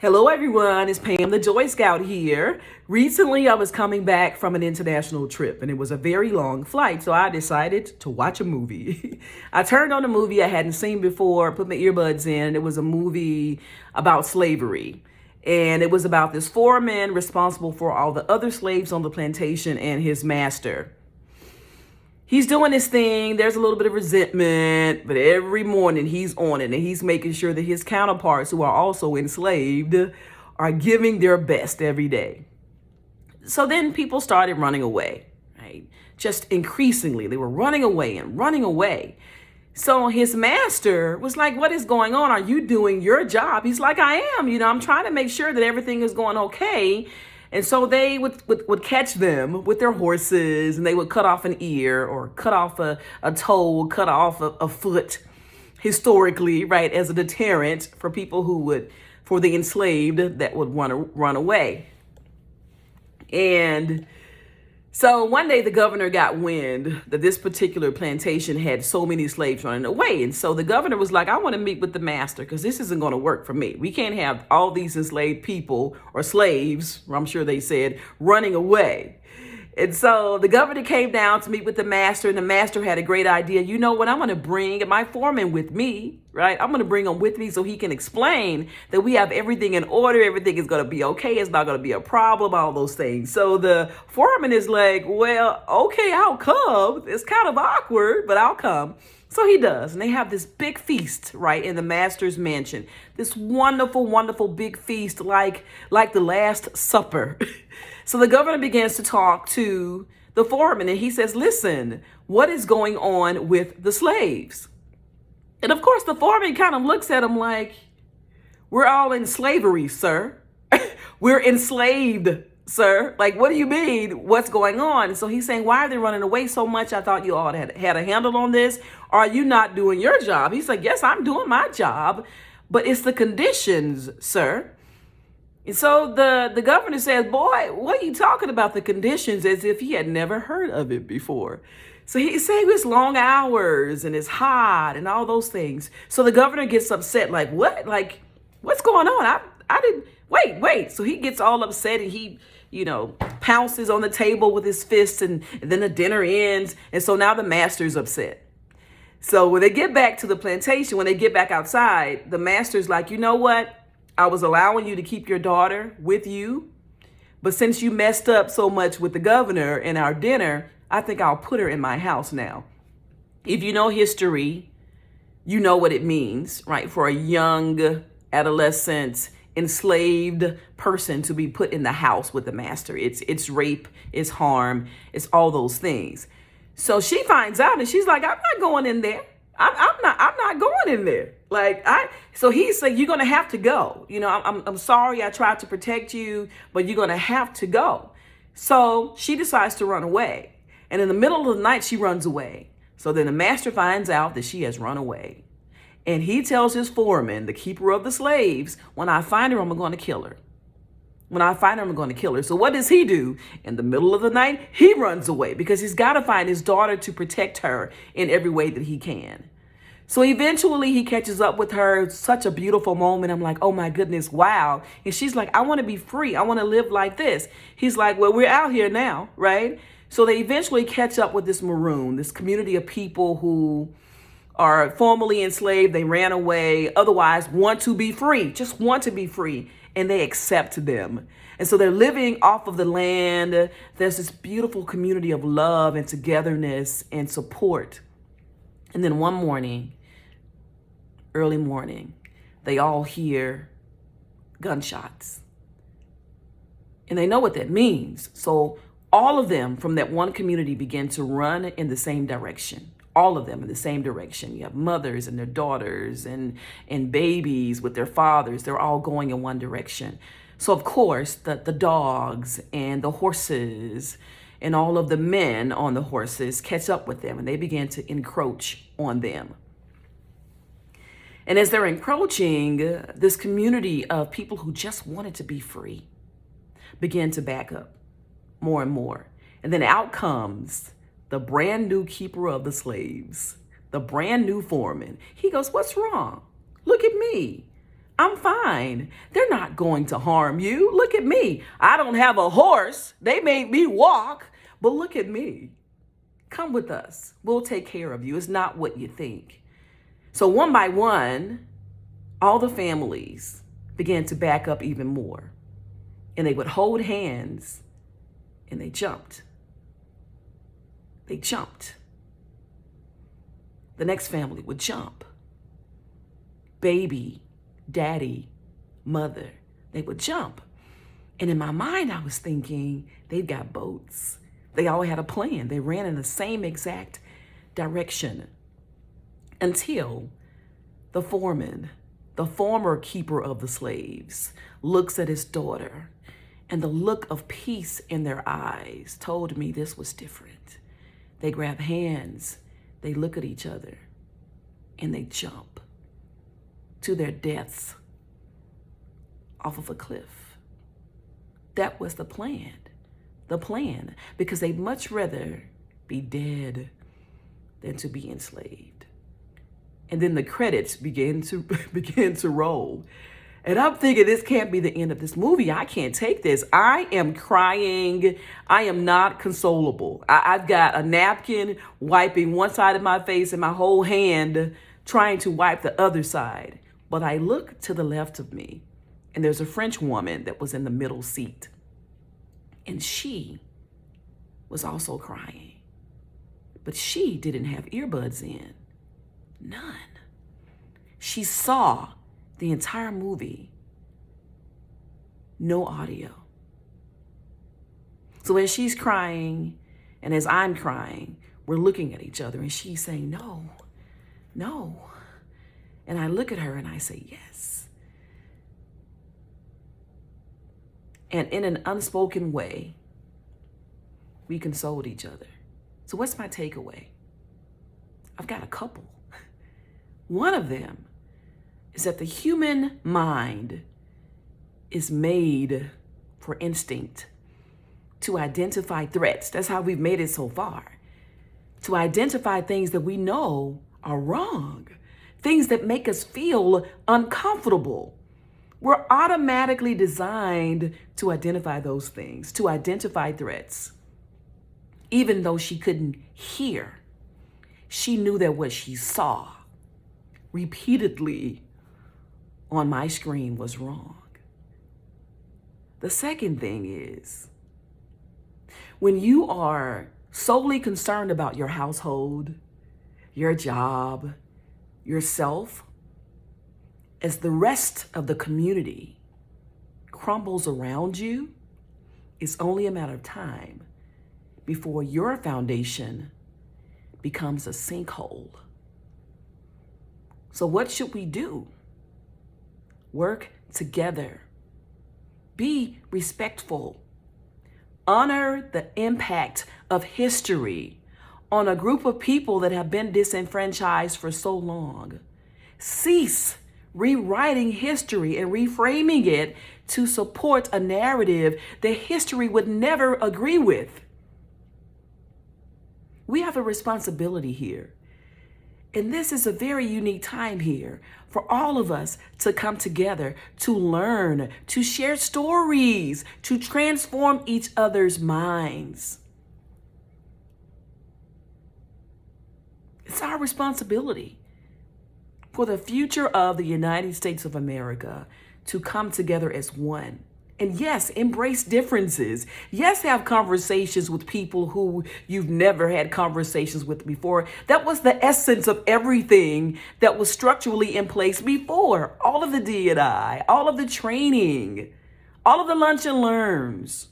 Hello everyone, it's Pam the Joy Scout here. Recently I was coming back from an international trip and it was a very long flight, so I decided to watch a movie. I turned on a movie I hadn't seen before, put my earbuds in, and it was a movie about slavery. And it was about this foreman responsible for all the other slaves on the plantation and his master. He's doing his thing. There's a little bit of resentment, but every morning he's on it and he's making sure that his counterparts who are also enslaved are giving their best every day. So then people started running away, right? Just increasingly, they were running away and running away. So his master was like, what is going on? Are you doing your job? He's like, I am. I'm trying to make sure that everything is going okay. And so they would catch them with their horses and they would cut off an ear or cut off a toe, cut off a foot historically, right, as a deterrent for people for the enslaved that would want to run away. And so one day the governor got wind that this particular plantation had so many slaves running away. And so the governor was like, I want to meet with the master because this isn't going to work for me. We can't have all these enslaved people or slaves, or I'm sure they said, running away. And so the governor came down to meet with the master, and the master had a great idea. You know what? I'm going to bring my foreman with me, right? I'm going to bring him with me so he can explain that we have everything in order. Everything is going to be okay. It's not going to be a problem, all those things. So the foreman is like, well, okay, I'll come. It's kind of awkward, but I'll come. So he does. And they have this big feast, right, in the master's mansion. This wonderful, wonderful big feast like the Last Supper. So the governor begins to talk to the foreman and he says, listen, what is going on with the slaves? And of course, the foreman kind of looks at him like, we're all in slavery, sir. We're enslaved, sir. Like, what do you mean? What's going on? So he's saying, why are they running away so much? I thought you all had a handle on this. Are you not doing your job? He's like, yes, I'm doing my job, but it's the conditions, sir. And so the governor says, boy, what are you talking about the conditions, as if he had never heard of it before. So he's saying it's long hours and it's hot and all those things. So the governor gets upset, like, what? Like, what's going on? I didn't, wait. So he gets all upset and he, pounces on the table with his fists and then the dinner ends. And so now the master's upset. So when they get back to the plantation, when they get back outside, the master's like, you know what? I was allowing you to keep your daughter with you, but since you messed up so much with the governor and our dinner, I think I'll put her in my house now. If you know history, you know what it means, right? For a young adolescent, enslaved person to be put in the house with the master. It's rape, it's harm, it's all those things. So she finds out and she's like, I'm not going in there. I'm not going in there. So he's like, you're going to have to go. I'm sorry. I tried to protect you, but you're going to have to go. So she decides to run away. And in the middle of the night, she runs away. So then the master finds out that she has run away. And he tells his foreman, the keeper of the slaves, when I find her, I'm going to kill her. When I find her, I'm going to kill her. So what does he do? In the middle of the night, he runs away because he's got to find his daughter to protect her in every way that he can. So eventually he catches up with her. It's such a beautiful moment. I'm like, oh my goodness, wow. And she's like, I want to be free. I want to live like this. He's like, well, we're out here now, right? So they eventually catch up with this maroon, this community of people who are formerly enslaved. They ran away, otherwise want to be free, just want to be free. And they accept them. And so they're living off of the land. There's this beautiful community of love and togetherness and support. And then one morning, early morning, they all hear gunshots. And they know what that means. So all of them from that one community begin to run in the same direction. All of them in the same direction. You have mothers and their daughters and babies with their fathers. They're all going in one direction. So of course, the dogs and the horses and all of the men on the horses catch up with them and they begin to encroach on them. And as they're encroaching, this community of people who just wanted to be free begin to back up more and more. And then out comes the brand new keeper of the slaves, the brand new foreman. He goes, what's wrong? Look at me. I'm fine. They're not going to harm you. Look at me. I don't have a horse. They made me walk, but look at me. Come with us. We'll take care of you. It's not what you think. So one by one, all the families began to back up even more. And they would hold hands and they jumped. They jumped. The next family would jump. Baby, daddy, mother, they would jump. And in my mind, I was thinking, they've got boats. They all had a plan. They ran in the same exact direction until the foreman, the former keeper of the slaves, looks at his daughter, and the look of peace in their eyes told me this was different. They grab hands, they look at each other, and they jump to their deaths off of a cliff. That was the plan, because they'd much rather be dead than to be enslaved. And then the credits began to roll. And I'm thinking, this can't be the end of this movie. I can't take this. I am crying. I am not consolable. I've got a napkin wiping one side of my face and my whole hand trying to wipe the other side. But I look to the left of me, and there's a French woman that was in the middle seat. And she was also crying. But she didn't have earbuds in. None. She saw the entire movie, no audio. So as she's crying and as I'm crying, we're looking at each other and she's saying, no, no. And I look at her and I say, yes. And in an unspoken way, we consoled each other. So what's my takeaway? I've got a couple. One of them is that the human mind is made for instinct, to identify threats. That's how we've made it so far. To identify things that we know are wrong, things that make us feel uncomfortable. We're automatically designed to identify those things, to identify threats. Even though she couldn't hear, she knew that what she saw repeatedly on my screen was wrong. The second thing is, when you are solely concerned about your household, your job, yourself, as the rest of the community crumbles around you, it's only a matter of time before your foundation becomes a sinkhole. So what should we do? Work together. Be respectful. Honor the impact of history on a group of people that have been disenfranchised for so long. Cease rewriting history and reframing it to support a narrative that history would never agree with. We have a responsibility here. And this is a very unique time here for all of us to come together, to learn, to share stories, to transform each other's minds. It's our responsibility for the future of the United States of America to come together as one. And yes, embrace differences. Yes, have conversations with people who you've never had conversations with before. That was the essence of everything that was structurally in place before. All of the D&I, all of the training, all of the lunch and learns,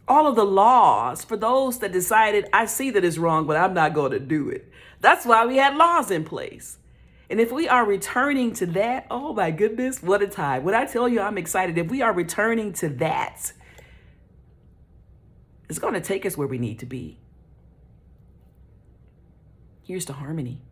all of the laws for those that decided, I see that it's wrong, but I'm not going to do it. That's why we had laws in place. And if we are returning to that, oh my goodness, what a time. When I tell you I'm excited, if we are returning to that, it's going to take us where we need to be. Here's to harmony.